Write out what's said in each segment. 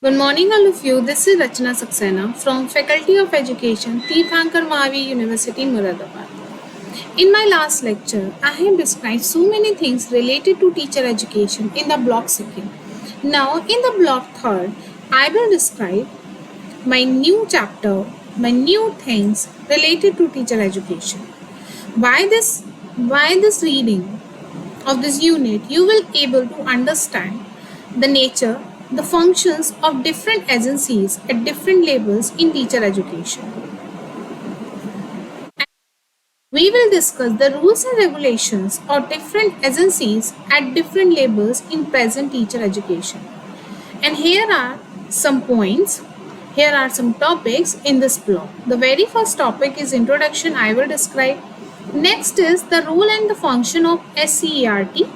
Good morning, all of you. This is Rachna Saxena from Faculty of Education, Tirthankar Mahavi University, Muradabad. In my last lecture, I have described so many things related to teacher education in the block second. Now, in the block third, I will describe my new chapter, my new things related to teacher education. By this reading of this unit, you will able to understand the nature, the functions of different agencies at different levels in teacher education. We will discuss the rules and regulations of different agencies at different levels in present teacher education. And here are some points. Here are some topics in this block. The very first topic is introduction. I will describe. Next is the role and the function of SCERT.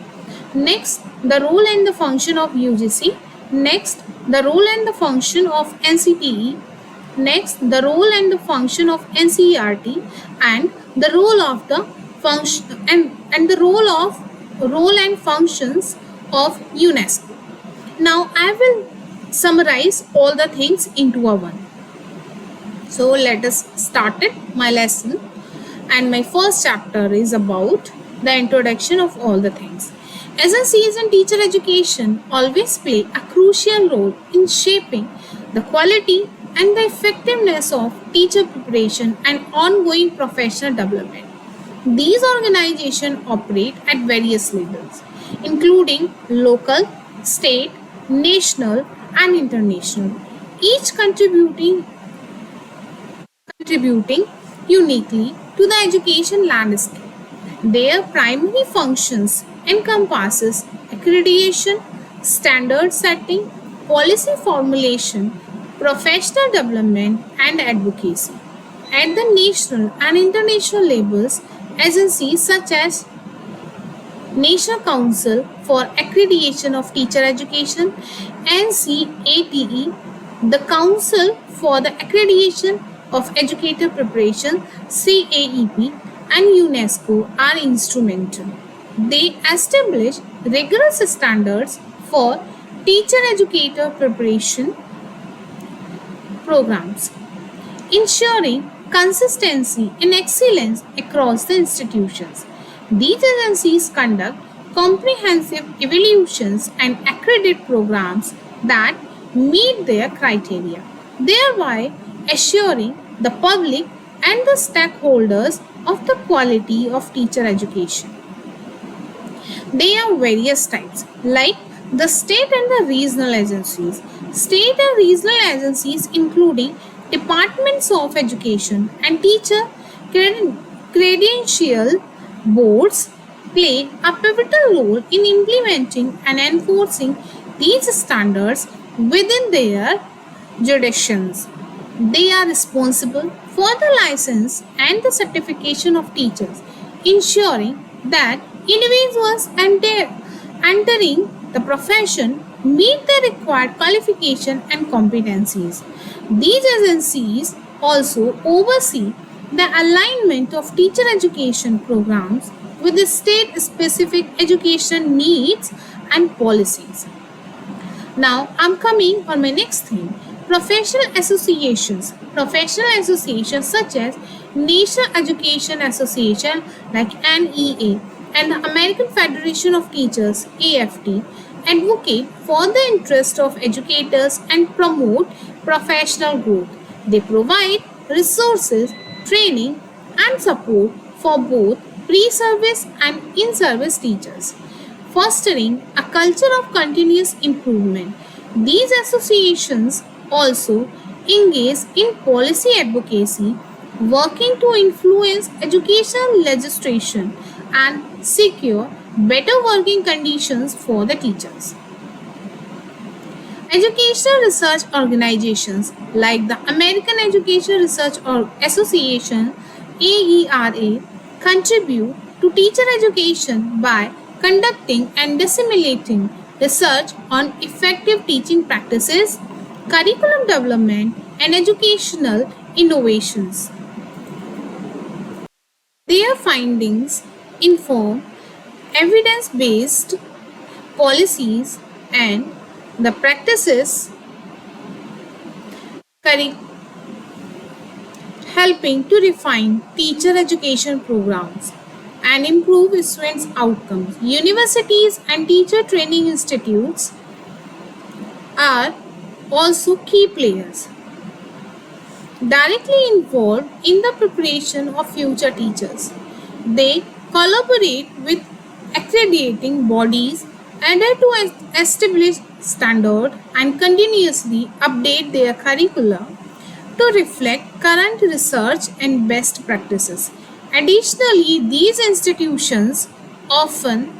Next, the role and the function of UGC. Next, the role and the function of NCTE. Next, the role and the function of NCERT, and the role of the function and the role and functions of UNESCO. Now I will summarize all the things into a one. So let us start it, my lesson, and my first chapter is about the introduction of all the things. Agencies in teacher education always play a crucial role in shaping the quality and the effectiveness of teacher preparation and ongoing professional development. These organizations operate at various levels, including local, state, national, and international, each contributing uniquely to the education landscape. Their primary functions encompasses accreditation, standard setting, policy formulation, professional development, and advocacy. At the national and international levels, agencies such as National Council for Accreditation of Teacher Education (NCATE), the Council for the Accreditation of Educator Preparation (CAEP), and UNESCO are instrumental. They establish rigorous standards for teacher educator preparation programs, ensuring consistency and excellence across the institutions. These agencies conduct comprehensive evaluations and accredit programs that meet their criteria, thereby assuring the public and the stakeholders of the quality of teacher education. There are various types, like the state and the regional agencies. State and regional agencies, including departments of education and teacher credential boards, play a pivotal role in implementing and enforcing these standards within their jurisdictions. They are responsible for the license and the certification of teachers, ensuring that individuals entering the profession meet the required qualification and competencies. These agencies also oversee the alignment of teacher education programs with the state specific education needs and policies. Now I'm coming on my next thing. Professional associations. Professional associations such as National Education Association like NEA and the American Federation of Teachers AFT advocate for the interest of educators and promote professional growth. They provide resources, training, and support for both pre-service and in-service teachers, fostering a culture of continuous improvement. These associations also engage in policy advocacy, working to influence educational legislation and secure better working conditions for the teachers. Educational research organizations like the American Education Research Association AERA contribute to teacher education by conducting and disseminating research on effective teaching practices, curriculum development, and educational innovations. Their findings inform evidence based policies and the practices curric- helping to refine teacher education programs and improve students' outcomes. Universities and teacher training institutes are also key players directly involved in the preparation of future teachers. They collaborate with accrediting bodies adhere to established standard and continuously update their curricula to reflect current research and best practices. Additionally, these institutions often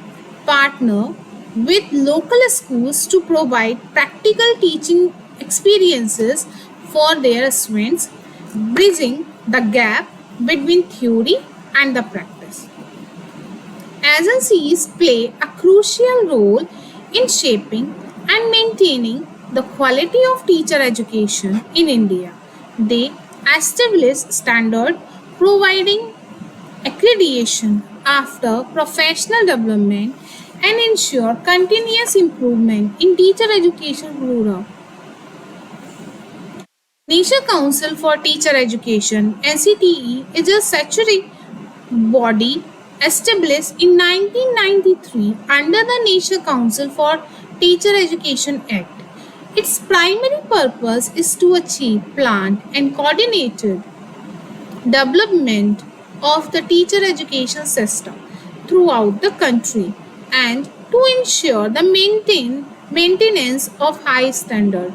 partner with local schools to provide practical teaching experiences for their students, bridging the gap between theory and the practice. Agencies play a crucial role in shaping and maintaining the quality of teacher education in India. They establish standard, providing accreditation after professional development and ensure continuous improvement in teacher education program. National Council for Teacher Education (NCTE) is a statutory body established in 1993 under the National Council for Teacher Education Act. Its primary purpose is to achieve planned and coordinated development of the teacher education system throughout the country and to ensure the maintenance of high standard.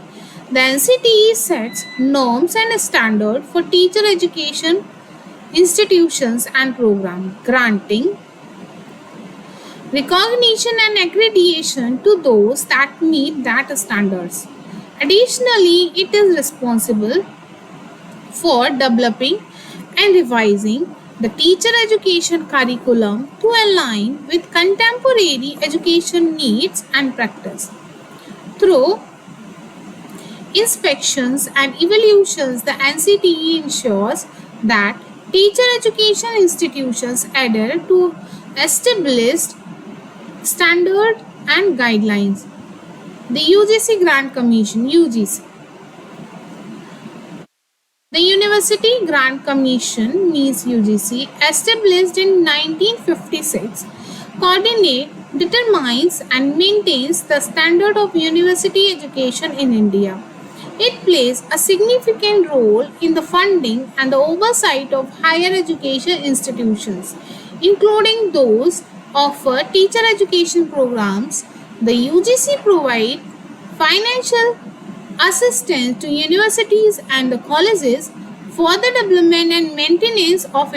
The NCTE sets norms and standards for teacher education institutions and programs, granting recognition and accreditation to those that meet that standards. Additionally, it is responsible for developing and revising the teacher education curriculum to align with contemporary education needs and practice. Through inspections and evaluations, the NCTE ensures that teacher education institutions adhere to established standards and guidelines. The UGC Grant Commission (UGC). The University Grant Commission means UGC, established in 1956, coordinates, determines and maintains the standard of university education in India. It plays a significant role in the funding and the oversight of higher education institutions, including those offer teacher education programs. The UGC provides financial assistance to universities and colleges for the development and maintenance of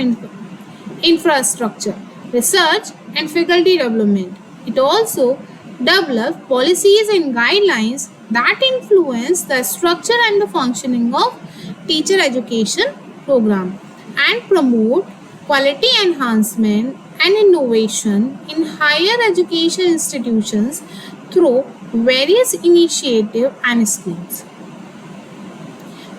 infrastructure, research and faculty development. It also develops policies and guidelines that influence the structure and the functioning of teacher education program and promote quality enhancement and innovation in higher education institutions through various initiatives and schemes.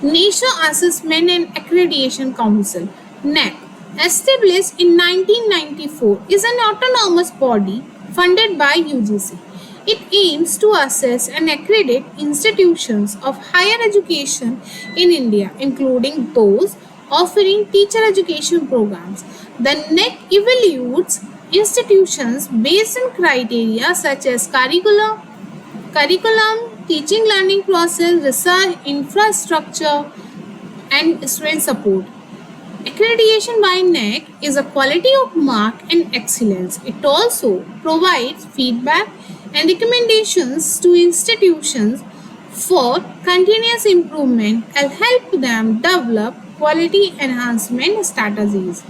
National Assessment and Accreditation Council (NAC), established in 1994, is an autonomous body funded by UGC. It aims to assess and accredit institutions of higher education in India, including those offering teacher education programs. The NEC evaluates institutions based on criteria such as curriculum, teaching learning process, research, infrastructure, and student support. Accreditation by NEC is a quality of mark and excellence. It also provides feedback and recommendations to institutions for continuous improvement and help them develop quality enhancement strategies.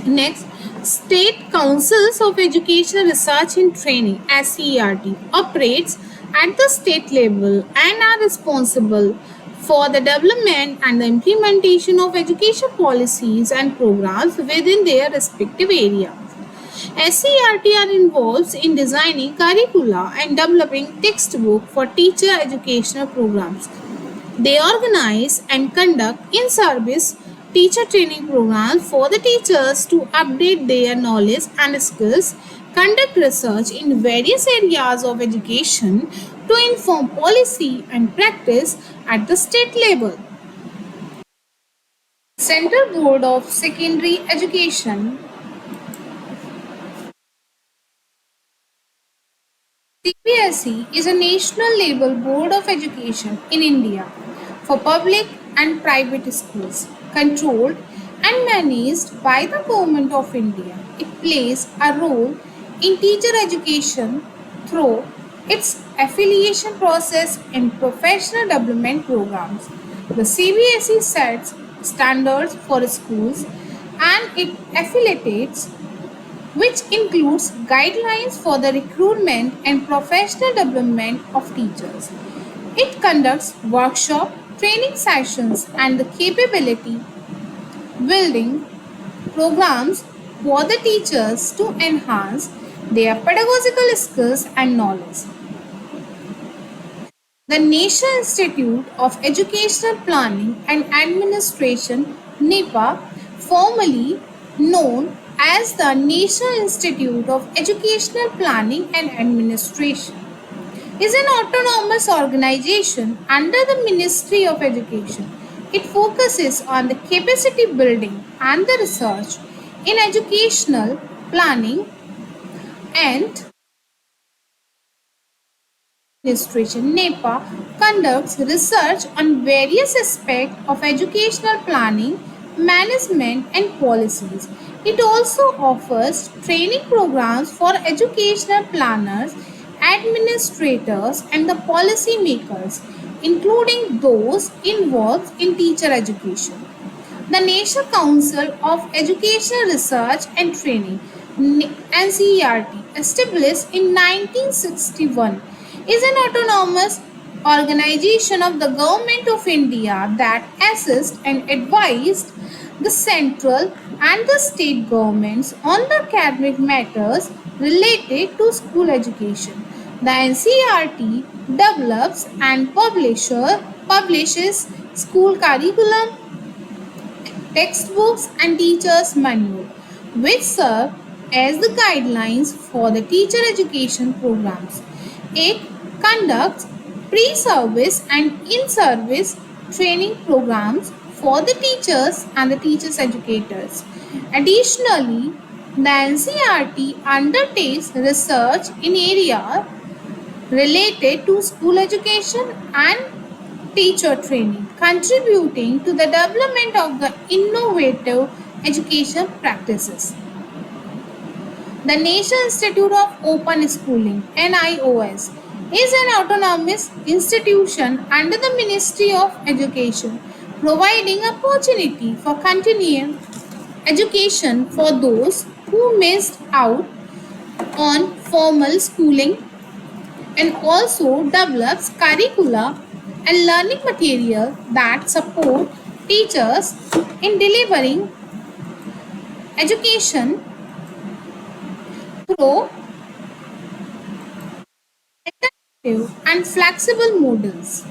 Next, State Councils of Education Research and Training (SCERT) operates at the state level and are responsible for the development and the implementation of education policies and programs within their respective areas. SCERT are involved in designing curricula and developing textbooks for teacher educational programs. They organize and conduct in-service teacher training programs for the teachers to update their knowledge and skills, conduct research in various areas of education, to inform policy and practice at the state level. Central Board of Secondary Education CBSE is a national level board of education in India for public and private schools, controlled and managed by the Government of India. It plays a role in teacher education through its affiliation process and professional development programs. The CBSE sets standards for schools and it affiliates, which includes guidelines for the recruitment and professional development of teachers. It conducts workshop, training sessions, and the capability building programs for the teachers to enhance their pedagogical skills and knowledge. The National Institute of Educational Planning and Administration (NIPA), formerly known as the National Institute of Educational Planning and Administration, is an autonomous organization under the Ministry of Education. It focuses on the capacity building and the research in educational planning and administration. NEPA conducts research on various aspects of educational planning, management, and policies. It also offers training programs for educational planners, administrators, and the policy makers, including those involved in teacher education. The National Council of Educational Research and Training (NCERT), established in 1961, is an autonomous organization of the Government of India that assists and advises the central and the state governments on the academic matters related to school education. The NCERT develops and publishes school curriculum, textbooks, and teachers' manual, which serve as the guidelines for the teacher education programs. It conducts pre-service and in-service training programs for the teachers and the teachers educators. Additionally, the NCERT undertakes research in areas related to school education and teacher training, contributing to the development of the innovative education practices. The National Institute of Open Schooling (NIOS) is an autonomous institution under the Ministry of Education, providing opportunity for continuing education for those who missed out on formal schooling, and also develops curricula and learning material that support teachers in delivering education through alternative and flexible models.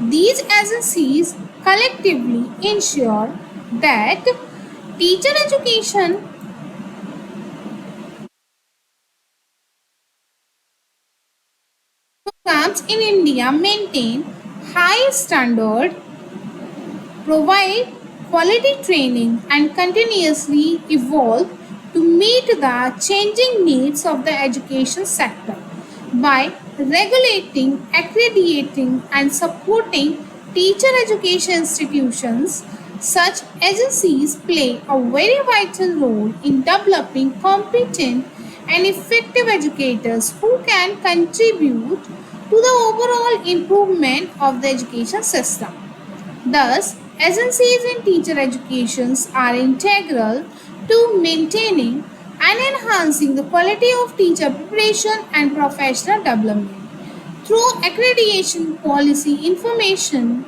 These agencies collectively ensure that teacher education programs in India maintain high standard, provide quality training, and continuously evolve to meet the changing needs of the education sector. By regulating, accrediting, and supporting teacher education institutions, such agencies play a very vital role in developing competent and effective educators who can contribute to the overall improvement of the education system. Thus, agencies in teacher educations are integral to maintaining and enhancing the quality of teacher preparation and professional development. Through accreditation, policy, information,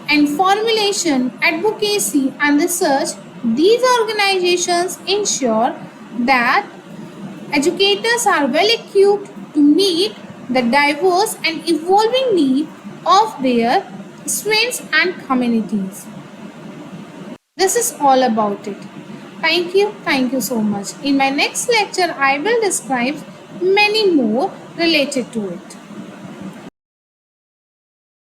and formulation, advocacy, and research, these organizations ensure that educators are well equipped to meet the diverse and evolving needs of their students and communities. This is all about it. Thank you so much. In my next lecture, I will describe many more related to it.